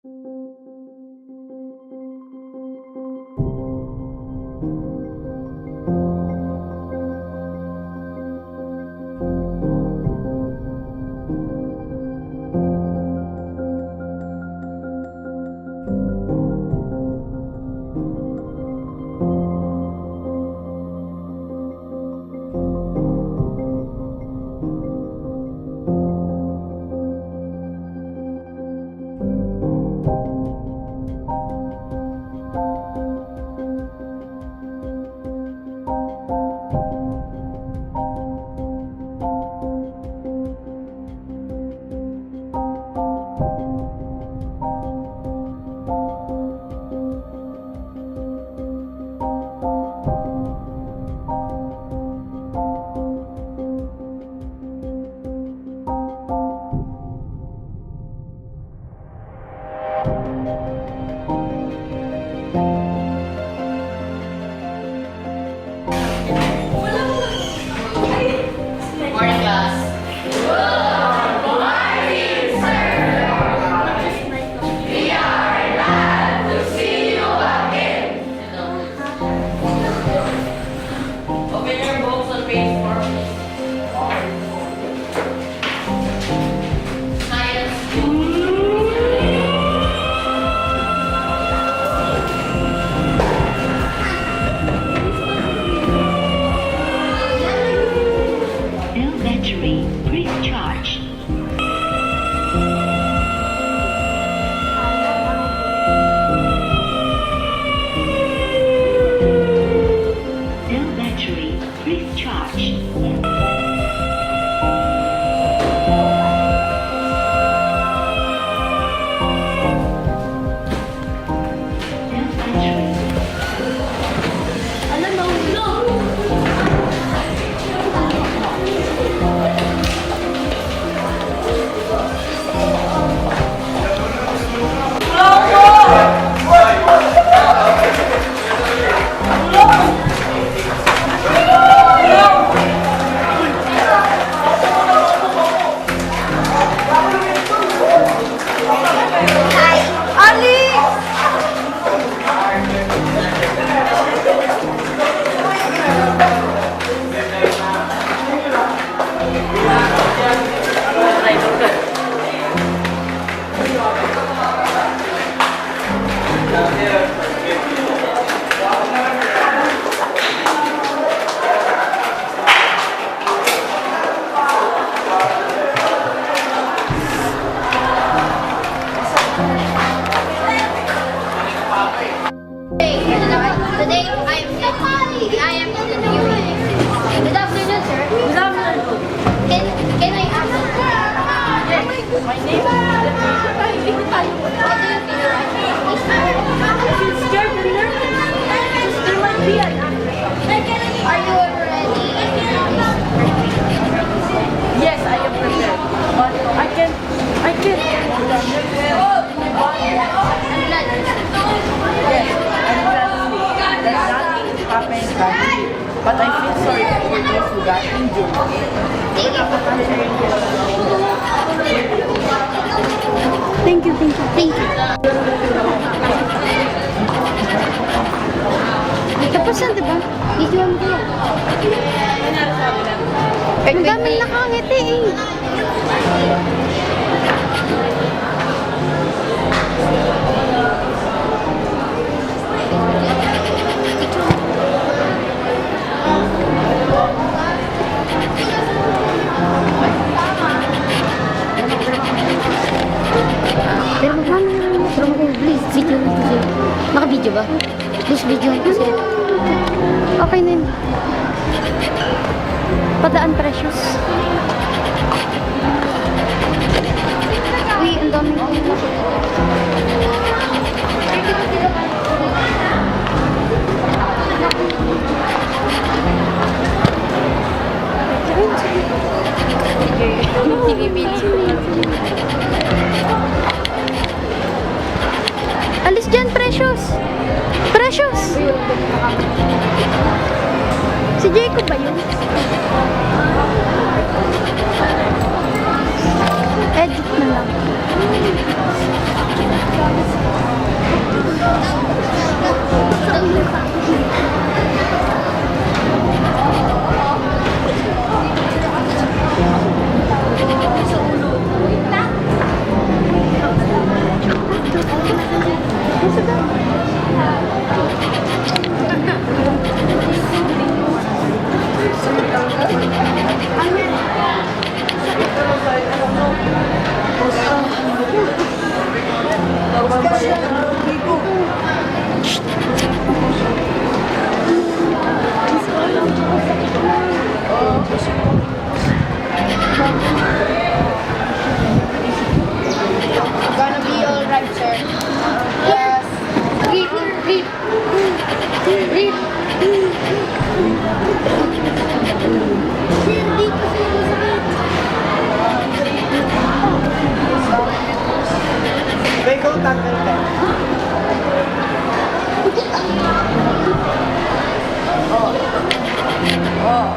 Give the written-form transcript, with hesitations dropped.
Morning, class. Open your books on page 4. Science. Cell battery recharge. Cell battery recharge. Cell battery. Today I am interviewing. Good afternoon, sir. Good afternoon. Can I ask you? Yes. My name is What do you feel like? I feel scared and nervous. There might be an accident. Are you ready? Yes, I am prepared. But I can't. I'm glad. Yes, I'm glad that nothing happened badly. But I feel sorry for those who got injured. Thank you. Thank you. Tapos na, diba? Video mo ko. Ang daming nakangiti eh. Pero magmano, please, video na kasi. Naka-video ba? Please, video na kasi. Okay na yun. Padaan precious. Uy, ang dami ko. Alis dyan, precious. Precious. Si Jacob ba yun? Edit na lang. Gonna be alright, sir. Yes. Read, read. Read. Sir, dito May ikaw tanggal ka. Oh. Oh.